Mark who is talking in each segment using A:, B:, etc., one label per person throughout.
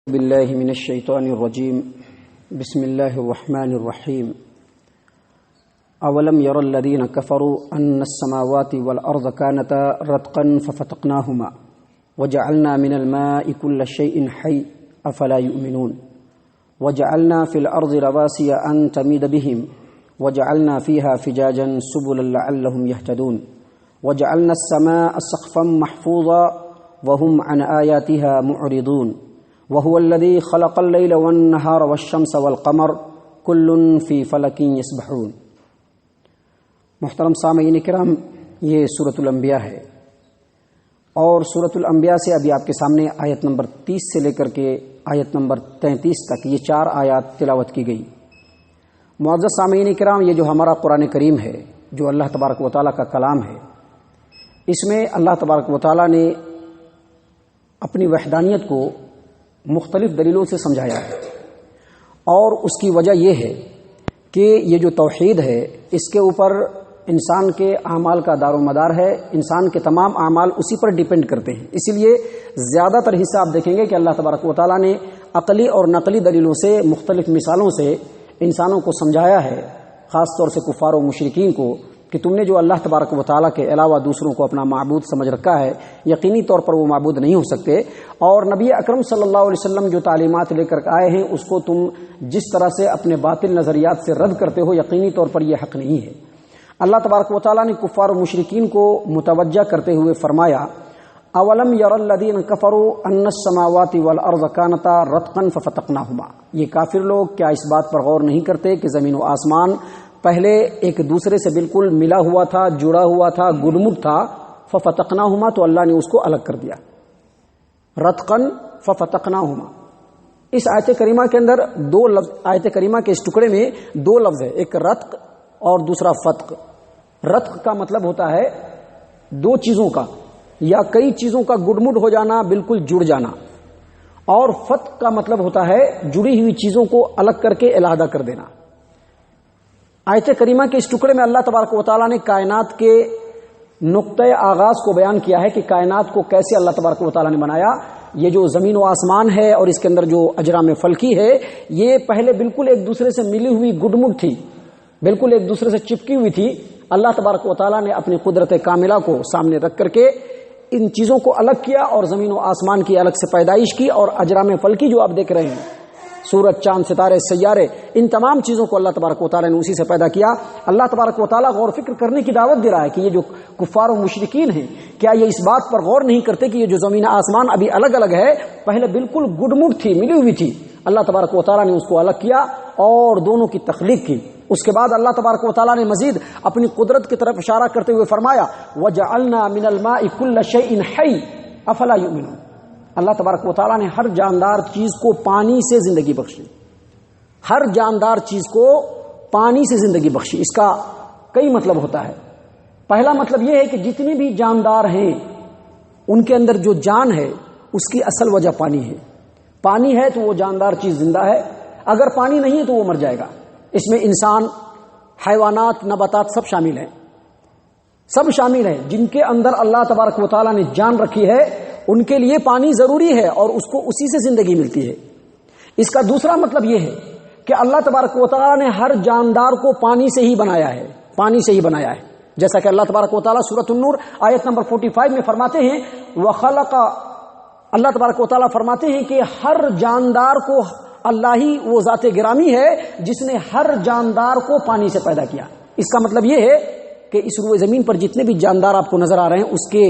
A: بالله من الشيطان الرجيم بسم الله الرحمن الرحيم أولم ير الذين كفروا أن السماوات والأرض كانتا رتقا ففتقناهما وجعلنا من الماء كل شيء حي أفلا يؤمنون وجعلنا في الأرض رواسي أن تميد بهم وجعلنا فيها فجاجا سبلا لعلهم يهتدون وجعلنا السماء سقفا محفوظا وهم عن آياتها معرضون وهو الذي خلق الليل والنهار والشمس والقمر كل في فلك يسبحون۔ محترم سامعین کرام، یہ سورۃ الانبیاء ہے اور سورۃ الانبیاء سے ابھی آپ کے سامنے آیت نمبر 30 سے لے کر کے آیت نمبر 33 تک یہ 4 آیات تلاوت کی گئی۔ معزز سامعین کرام، یہ جو ہمارا قرآن کریم ہے، جو اللہ تبارک و تعالیٰ کا کلام ہے، اس میں اللہ تبارک و تعالیٰ نے اپنی وحدانیت کو مختلف دلیلوں سے سمجھایا ہے، اور اس کی وجہ یہ ہے کہ یہ جو توحید ہے اس کے اوپر انسان کے اعمال کا دار و مدار ہے، انسان کے تمام اعمال اسی پر ڈیپینڈ کرتے ہیں۔ اسی لیے زیادہ تر حصہ آپ دیکھیں گے کہ اللہ تبارک و تعالیٰ نے عقلی اور نقلی دلیلوں سے، مختلف مثالوں سے انسانوں کو سمجھایا ہے، خاص طور سے کفار و مشرکین کو، کہ تم نے جو اللہ تبارک و تعالیٰ کے علاوہ دوسروں کو اپنا معبود سمجھ رکھا ہے، یقینی طور پر وہ معبود نہیں ہو سکتے، اور نبی اکرم صلی اللہ علیہ وسلم جو تعلیمات لے کر آئے ہیں اس کو تم جس طرح سے اپنے باطل نظریات سے رد کرتے ہو، یقینی طور پر یہ حق نہیں ہے۔ اللہ تبارک و تعالیٰ نے کفار و مشرکین کو متوجہ کرتے ہوئے فرمایا، اولم یر الذین کفروا ان السماوات والارض کانتا رتقا ففتقناہما۔ یہ کافر لوگ کیا اس بات پر غور نہیں کرتے کہ زمین و آسمان پہلے ایک دوسرے سے بالکل ملا ہوا تھا، جڑا ہوا تھا، گڈمٹ تھا، ففتقناہما، تو اللہ نے اس کو الگ کر دیا، رتقن ففتقناہما۔ اس آیت کریمہ کے اندر دو لفظ، آیت کریمہ کے اس ٹکڑے میں 2 لفظ ہے، ایک رتق اور دوسرا فتق۔ رتق کا مطلب ہوتا ہے 2 چیزوں کا یا کئی چیزوں کا گڈمٹ ہو جانا، بالکل جڑ جانا، اور فتق کا مطلب ہوتا ہے جڑی ہوئی چیزوں کو الگ کر کے علیحدہ کر دینا۔ آیت کریمہ کے اس ٹکڑے میں اللہ تبارک و تعالیٰ نے کائنات کے نقطۂ آغاز کو بیان کیا ہے کہ کائنات کو کیسے اللہ تبارک و تعالیٰ نے بنایا۔ یہ جو زمین و آسمان ہے اور اس کے اندر جو اجرام فلکی ہے، یہ پہلے بالکل ایک دوسرے سے ملی ہوئی گڈمٹ تھی، بالکل ایک دوسرے سے چپکی ہوئی تھی۔ اللہ تبارک و تعالیٰ نے اپنی قدرت کاملہ کو سامنے رکھ کر کے ان چیزوں کو الگ کیا اور زمین و آسمان کی الگ سے پیدائش کی، اور اجرام فلکی جو آپ دیکھ رہے ہیں، سورج، چاند، ستارے، سیارے، ان تمام چیزوں کو اللہ تبارک و تعالیٰ نے اسی سے پیدا کیا۔ اللہ تبارک و تعالیٰ غور فکر کرنے کی دعوت دے رہا ہے کہ یہ جو کفار و مشرکین ہیں، کیا یہ اس بات پر غور نہیں کرتے کہ یہ جو زمین آسمان ابھی الگ الگ ہے، پہلے بالکل گڈمٹ تھی، ملی ہوئی تھی، اللہ تبارک و تعالیٰ نے اس کو الگ کیا اور دونوں کی تخلیق کی۔ اس کے بعد اللہ تبارک و تعالیٰ نے مزید اپنی قدرت کی طرف اشارہ کرتے ہوئے فرمایا، وَجَعَلْنَا مِنَ الْمَاءِ كُلَّ شَيْءٍ حَيٍّ أَفَلَا يُؤْمِنُونَ۔ اللہ تبارک و تعالیٰ نے ہر جاندار چیز کو پانی سے زندگی بخشی، ہر جاندار چیز کو پانی سے زندگی بخشی۔ اس کا کئی مطلب ہوتا ہے۔ پہلا مطلب یہ ہے کہ جتنے بھی جاندار ہیں ان کے اندر جو جان ہے اس کی اصل وجہ پانی ہے۔ پانی ہے تو وہ جاندار چیز زندہ ہے، اگر پانی نہیں ہے تو وہ مر جائے گا۔ اس میں انسان، حیوانات، نباتات سب شامل ہیں، سب شامل ہیں جن کے اندر اللہ تبارک و تعالیٰ نے جان رکھی ہے، ان کے لیے پانی ضروری ہے اور اس کو اسی سے زندگی ملتی ہے۔ اس کا دوسرا مطلب یہ ہے کہ اللہ تبارک و تعالیٰ نے ہر جاندار کو پانی سے ہی بنایا ہے، پانی سے ہی بنایا ہے، جیسا کہ اللہ تبارک و تعالیٰ سورۃ النور آیت نمبر 45 میں فرماتے ہیں، وَخَلَقَ، اللہ تبارک و تعالیٰ فرماتے ہیں کہ ہر جاندار کو اللہ ہی وہ ذات گرامی ہے جس نے ہر جاندار کو پانی سے پیدا کیا۔ اس کا مطلب یہ ہے کہ اس روئے زمین پر جتنے بھی جاندار آپ کو نظر آ رہے ہیں، اس کے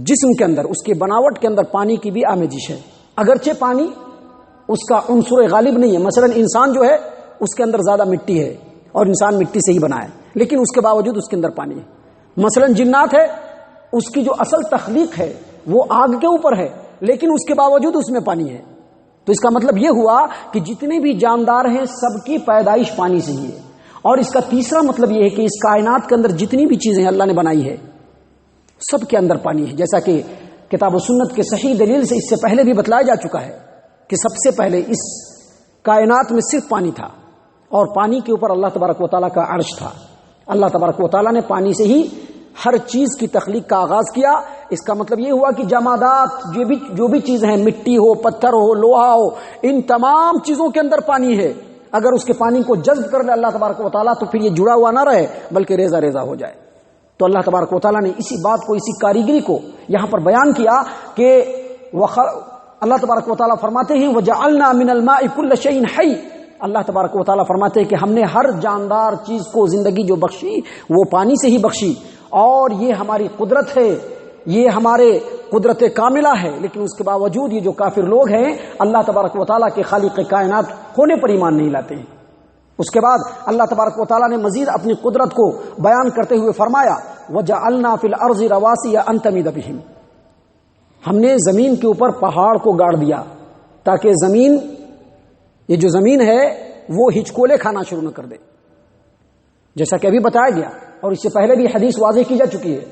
A: جسم کے اندر، اس کے بناوٹ کے اندر پانی کی بھی آمیزش ہے، اگرچہ پانی اس کا عنصر غالب نہیں ہے۔ مثلا انسان جو ہے اس کے اندر زیادہ مٹی ہے اور انسان مٹی سے ہی بنا ہے، لیکن اس کے باوجود اس کے اندر پانی ہے۔ مثلا جنات ہے، اس کی جو اصل تخلیق ہے وہ آگ کے اوپر ہے، لیکن اس کے باوجود اس میں پانی ہے۔ تو اس کا مطلب یہ ہوا کہ جتنے بھی جاندار ہیں سب کی پیدائش پانی سے ہی ہے۔ اور اس کا تیسرا مطلب یہ ہے کہ اس کائنات کے اندر جتنی بھی چیزیں اللہ نے بنائی ہے سب کے اندر پانی ہے، جیسا کہ کتاب و سنت کے صحیح دلیل سے اس سے پہلے بھی بتلایا جا چکا ہے کہ سب سے پہلے اس کائنات میں صرف پانی تھا، اور پانی کے اوپر اللہ تبارک و تعالیٰ کا عرش تھا۔ اللہ تبارک و تعالیٰ نے پانی سے ہی ہر چیز کی تخلیق کا آغاز کیا۔ اس کا مطلب یہ ہوا کہ جمادات جو بھی چیز ہیں، مٹی ہو، پتھر ہو، لوہا ہو، ان تمام چیزوں کے اندر پانی ہے۔ اگر اس کے پانی کو جذب کر لے اللہ تبارک و تعالیٰ تو پھر یہ جڑا ہوا نہ رہے بلکہ ریزہ ریزہ ہو جائے۔ تو اللہ تبارک و تعالیٰ نے اسی بات کو، اسی کاریگری کو یہاں پر بیان کیا کہ اللہ تبارک و تعالیٰ فرماتے ہیں وَجَعَلْنَا مِنَ الْمَاءِ كُلَّ شَيْءٍ حَيٍّ۔ اللہ تبارک و تعالیٰ فرماتے ہیں کہ ہم نے ہر جاندار چیز کو زندگی جو بخشی وہ پانی سے ہی بخشی، اور یہ ہماری قدرت ہے، یہ ہمارے قدرت کاملہ ہے۔ لیکن اس کے باوجود یہ جو کافر لوگ ہیں اللہ تبارک و تعالیٰ کے خالق کائنات ہونے پر ایمان نہیں لاتے ہیں۔ اس کے بعد اللہ تبارک و تعالیٰ نے مزید اپنی قدرت کو بیان کرتے ہوئے فرمایا وَجَعَلْنَا فِي الْأَرْضِ رَوَاسِيَ أَن تَمِيدَ بِهِمْ۔ ہم نے زمین کے اوپر پہاڑ کو گاڑ دیا تاکہ یہ جو زمین ہے وہ ہچکولے کھانا شروع نہ کر دے، جیسا کہ ابھی بتایا گیا، اور اس سے پہلے بھی حدیث واضح کی جا چکی ہے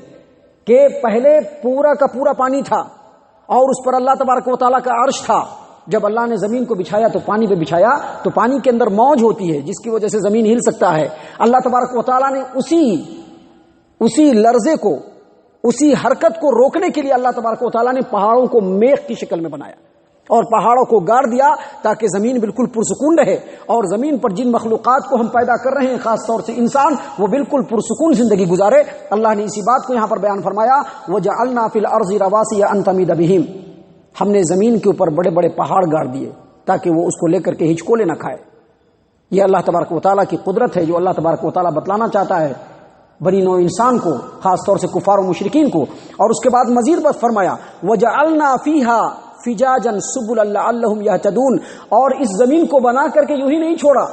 A: کہ پہلے پورا کا پورا پانی تھا اور اس پر اللہ تبارک و تعالیٰ کا عرش تھا۔ جب اللہ نے زمین کو بچھایا تو پانی پہ بچھایا تو پانی کے اندر موج ہوتی ہے جس کی وجہ سے زمین ہل سکتا ہے۔ اللہ تبارک و تعالیٰ نے اسی لرزے کو، اسی حرکت کو روکنے کے لیے اللہ تبارک و تعالیٰ نے پہاڑوں کو میخ کی شکل میں بنایا اور پہاڑوں کو گاڑ دیا تاکہ زمین بالکل پرسکون رہے، اور زمین پر جن مخلوقات کو ہم پیدا کر رہے ہیں خاص طور سے انسان، وہ بالکل پرسکون زندگی گزارے۔ اللہ نے اسی بات کو یہاں پر بیان فرمایا وَجَعَلْنَا فِي الْأَرْضِ رَوَاسِيَ أَن تَمِيدَ بِهِمْ۔ ہم نے زمین کے اوپر بڑے بڑے پہاڑ گاڑ دیے تاکہ وہ اس کو لے کر کے ہچکولے نہ کھائے۔ یہ اللہ تبارک و تعالیٰ کی قدرت ہے جو اللہ تبارک و تعالیٰ بتلانا چاہتا ہے بنی نوع انسان کو، خاص طور سے کفار و مشرکین کو۔ اور اس کے بعد مزید بات فرمایا وَجَعَلْنَا فِيهَا فِجَاجًا سُبُلًا لَعَلَّهُمْ يَهْتَدُونَ۔ اور اس زمین کو بنا کر کے یوں ہی نہیں چھوڑا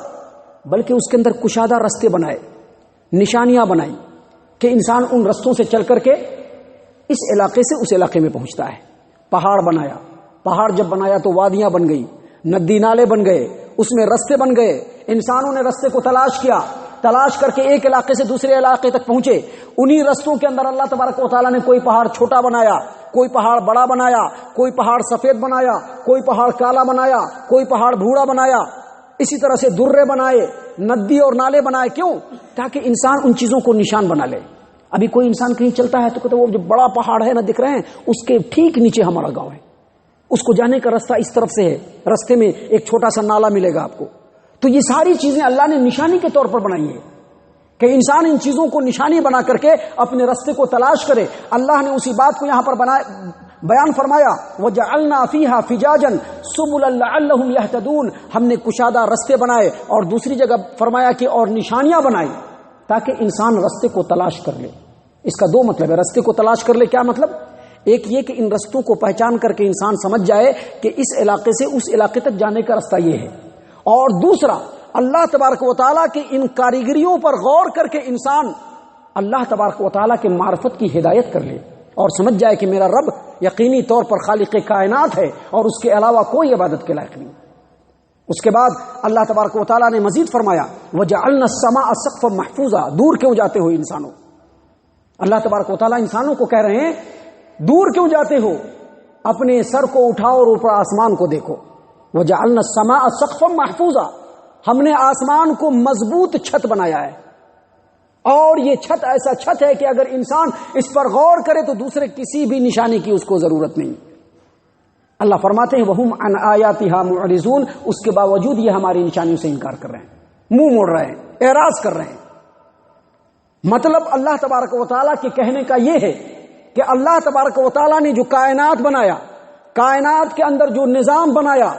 A: بلکہ اس کے اندر کشادہ رستے بنائے، نشانیاں بنائی کہ انسان ان رستوں سے چل کر کے اس علاقے سے اس علاقے میں پہنچتا ہے۔ پہاڑ بنایا، پہاڑ جب بنایا تو وادیاں بن گئی، ندی نالے بن گئے، اس میں رستے بن گئے۔ انسانوں نے رستے کو تلاش کیا، تلاش کر کے ایک علاقے سے دوسرے علاقے تک پہنچے۔ انہی رستوں کے اندر اللہ تبارک و تعالیٰ نے کوئی پہاڑ چھوٹا بنایا، کوئی پہاڑ بڑا بنایا، کوئی پہاڑ سفید بنایا، کوئی پہاڑ کالا بنایا، کوئی پہاڑ بھوڑا بنایا، اسی طرح سے درے بنائے، ندی اور نالے بنائے۔ کیوں؟ تاکہ انسان ان چیزوں کو نشان بنا لے۔ ابھی کوئی انسان کہیں چلتا ہے تو کہتا ہے وہ جو بڑا پہاڑ ہے نا دکھ رہے ہیں اس کے ٹھیک نیچے ہمارا گاؤں ہے، اس کو جانے کا راستہ اس طرف سے ہے، راستے میں ایک چھوٹا سا نالا ملے گا آپ کو۔ تو یہ ساری چیزیں اللہ نے نشانی کے طور پر بنائی ہے کہ انسان ان چیزوں کو نشانی بنا کر کے اپنے راستے کو تلاش کرے۔ اللہ نے اسی بات کو یہاں پر بیان فرمایا وَجَعَلْنَا فِيهَا فِجَاجًا سُبُلًا لَعَلَّهُمْ يَهْتَدُونَ۔ ہم نے کشادہ رستے بنائے، اور دوسری جگہ فرمایا کہ اور نشانیاں بنائی تاکہ انسان رستے کو تلاش کر لے۔ اس کا دو مطلب ہے، رستے کو تلاش کر لے کیا مطلب؟ ایک یہ کہ ان رستوں کو پہچان کر کے انسان سمجھ جائے کہ اس علاقے سے اس علاقے تک جانے کا راستہ یہ ہے، اور دوسرا اللہ تبارک و تعالیٰ کی ان کاریگریوں پر غور کر کے انسان اللہ تبارک و تعالیٰ کے معرفت کی ہدایت کر لے اور سمجھ جائے کہ میرا رب یقینی طور پر خالق کائنات ہے اور اس کے علاوہ کوئی عبادت کے لائق نہیں۔ اس کے بعد اللہ تبارک و تعالیٰ نے مزید فرمایا وَجَعَلْنَا السَّمَاءَ سَقْفًا مَحْفُوظًا۔ دور کیوں جاتے ہو انسانوں؟ اللہ تبارک و تعالیٰ انسانوں کو کہہ رہے ہیں دور کیوں جاتے ہو؟ اپنے سر کو اٹھاؤ اور اوپر آسمان کو دیکھو۔ وَجَعَلْنَا السَّمَاءَ سَقْفًا مَحْفُوظًا۔ ہم نے آسمان کو مضبوط چھت بنایا ہے، اور یہ چھت ایسا چھت ہے کہ اگر انسان اس پر غور کرے تو دوسرے کسی بھی نشانی کی اس کو ضرورت نہیں۔ اللہ فرماتے ہیں وَهُمْ عَنْ آيَاتِهَا مُعْرِضُونَ۔ اس کے باوجود یہ ہماری نشانیوں سے انکار کر رہے ہیں، منہ موڑ رہے ہیں، اعراض کر رہے ہیں۔ مطلب اللہ تبارک و تعالیٰ کے کہنے کا یہ ہے کہ اللہ تبارک و تعالیٰ نے جو کائنات بنایا، کائنات کے اندر جو نظام بنایا،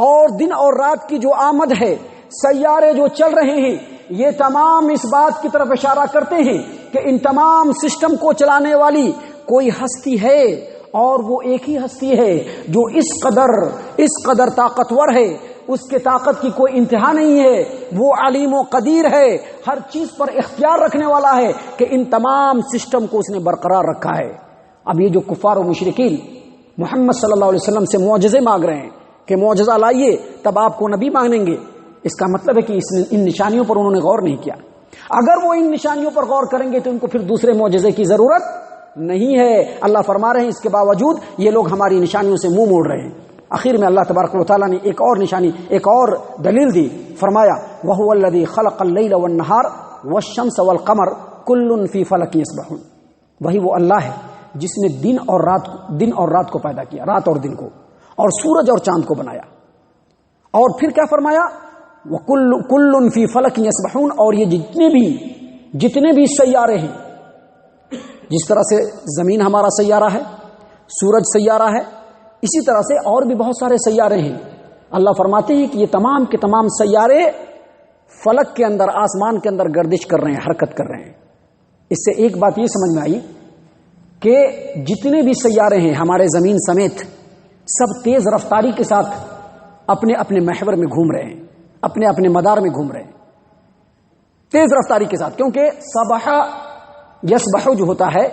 A: اور دن اور رات کی جو آمد ہے، سیارے جو چل رہے ہیں، یہ تمام اس بات کی طرف اشارہ کرتے ہیں کہ ان تمام سسٹم کو چلانے والی کوئی ہستی ہے، اور وہ ایک ہی ہستی ہے جو اس قدر طاقتور ہے، اس کے طاقت کی کوئی انتہا نہیں ہے، وہ علیم و قدیر ہے، ہر چیز پر اختیار رکھنے والا ہے کہ ان تمام سسٹم کو اس نے برقرار رکھا ہے۔ اب یہ جو کفار و مشرکین محمد صلی اللہ علیہ وسلم سے معجزے مانگ رہے ہیں کہ معجزہ لائیے تب آپ کو نبی مانیں گے، اس کا مطلب ہے کہ ان نشانیوں پر انہوں نے غور نہیں کیا۔ اگر وہ ان نشانیوں پر غور کریں گے تو ان کو پھر دوسرے معجزے کی ضرورت نہیں ہے۔ اللہ فرما رہے ہیں اس کے باوجود یہ لوگ ہماری نشانیوں سے منہ موڑ رہے ہیں۔ آخر میں اللہ تبارک و تعالیٰ نے ایک اور نشانی، ایک اور دلیل دی، فرمایا وَهُوَ الَّذِي خَلَقَ اللَّيْلَ وَالنَّهَارَ وَالشَّمْسَ وَالْقَمَرَ كُلٌّ فِي فَلَكٍ يَسْبَحُونَ۔ وہی وہ اللہ ہے جس نے دن اور رات کو پیدا کیا، رات اور دن کو، اور سورج اور چاند کو بنایا. اور پھر کیا فرمایا؟ وَكُلٌّ فِي فَلَكٍ يَسْبَحُونَ. اور یہ جتنے بھی سیارے ہیں، جس طرح سے زمین ہمارا سیارہ ہے، سورج سیارہ ہے، اسی طرح سے اور بھی بہت سارے سیارے ہیں. اللہ فرماتے ہیں کہ یہ تمام کے تمام سیارے فلک کے اندر، آسمان کے اندر گردش کر رہے ہیں، حرکت کر رہے ہیں. اس سے ایک بات یہ سمجھ میں آئی کہ جتنے بھی سیارے ہیں ہمارے زمین سمیت، سب تیز رفتاری کے ساتھ اپنے اپنے محور میں گھوم رہے ہیں، اپنے اپنے مدار میں گھوم رہے ہیں، تیز رفتاری کے ساتھ. کیونکہ سبح یسبح جو ہوتا ہے،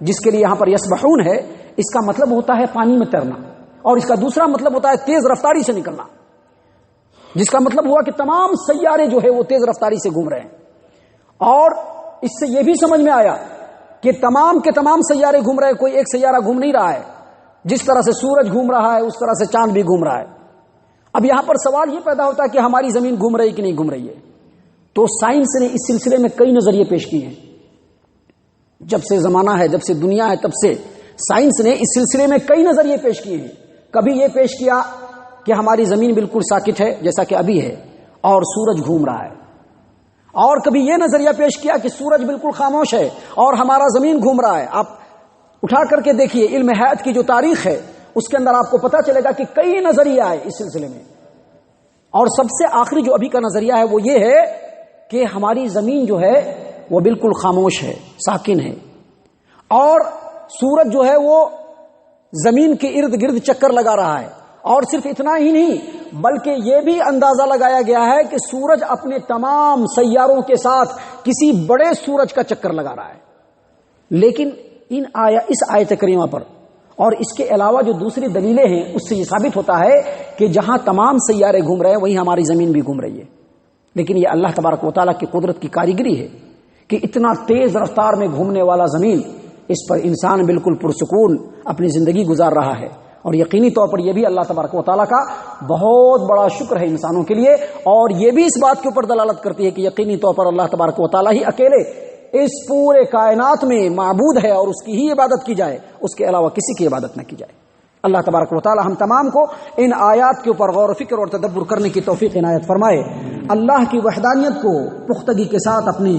A: جس کے لیے یہاں پر یسبحون ہے، اس کا مطلب ہوتا ہے پانی میں تیرنا، اور اس کا دوسرا مطلب ہوتا ہے تیز رفتاری سے نکلنا، جس کا مطلب ہوا کہ تمام سیارے جو ہے وہ تیز رفتاری سے گھوم رہے ہیں. اور اس سے یہ بھی سمجھ میں آیا کہ تمام کے تمام سیارے گھوم رہے ہیں، کوئی ایک سیارہ گھوم نہیں رہا ہے. جس طرح سے سورج گھوم رہا ہے اس طرح سے چاند بھی گھوم رہا ہے. اب یہاں پر سوال یہ پیدا ہوتا ہے کہ ہماری زمین گھوم رہی کہ نہیں گھوم رہی ہے. تو سائنس نے اس سلسلے میں کئی نظریے پیش کیے ہیں. جب سے زمانہ ہے، جب سے دنیا ہے، تب سے سائنس نے اس سلسلے میں کئی نظریے پیش کیے ہیں. کبھی یہ پیش کیا کہ ہماری زمین بالکل ساکت ہے جیسا کہ ابھی ہے اور سورج گھوم رہا ہے، اور کبھی یہ نظریہ پیش کیا کہ سورج بالکل خاموش ہے اور ہمارا زمین گھوم رہا ہے. آپ اٹھا کر کے دیکھیے علم حیات کی جو تاریخ ہے اس کے اندر آپ کو پتا چلے گا کہ کئی نظریے آئے اس سلسلے میں. اور سب سے آخری جو ابھی کا نظریہ ہے وہ یہ ہے کہ ہماری زمین جو ہے وہ بالکل خاموش ہے، ساکن ہے، اور سورج جو ہے وہ زمین کے ارد گرد چکر لگا رہا ہے. اور صرف اتنا ہی نہیں بلکہ یہ بھی اندازہ لگایا گیا ہے کہ سورج اپنے تمام سیاروں کے ساتھ کسی بڑے سورج کا چکر لگا رہا ہے. لیکن اس آیت کریمہ پر اور اس کے علاوہ جو دوسری دلیلیں ہیں اس سے یہ ثابت ہوتا ہے کہ جہاں تمام سیارے گھوم رہے ہیں وہیں ہماری زمین بھی گھوم رہی ہے. لیکن یہ اللہ تبارک و تعالیٰ کی قدرت کی کاریگری ہے کہ اتنا تیز رفتار میں گھومنے والا زمین، اس پر انسان بالکل پرسکون اپنی زندگی گزار رہا ہے. اور یقینی طور پر یہ بھی اللہ تبارک و تعالیٰ کا بہت بڑا شکر ہے انسانوں کے لیے. اور یہ بھی اس بات کے اوپر دلالت کرتی ہے کہ یقینی طور پر اللہ تبارک و تعالیٰ ہی اکیلے اس پورے کائنات میں معبود ہے اور اس کی ہی عبادت کی جائے، اس کے علاوہ کسی کی عبادت نہ کی جائے. اللہ تبارک و تعالیٰ ہم تمام کو ان آیات کے اوپر غور و فکر اور تدبر کرنے کی توفیق عنایت فرمائے. اللہ کی وحدانیت کو پختگی کے ساتھ اپنے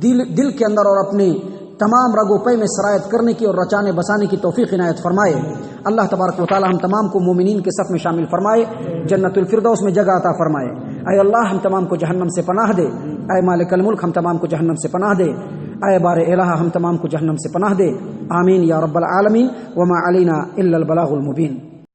A: دل کے اندر اور اپنے تمام رگو پے میں سرایت کرنے کی اور رچانے بسانے کی توفیق عنایت فرمائے. اللہ تبارک و تعالی ہم تمام کو مومنین کے صف میں شامل فرمائے، جنت الفردوس میں جگہ عطا فرمائے. اے اللہ ہم تمام کو جہنم سے پناہ دے. اے مالک الملک ہم تمام کو جہنم سے پناہ دے. اے بار الہ ہم تمام کو جہنم سے پناہ دے. آمین یا رب العالمین. وما علینا الا البلاغ المبین.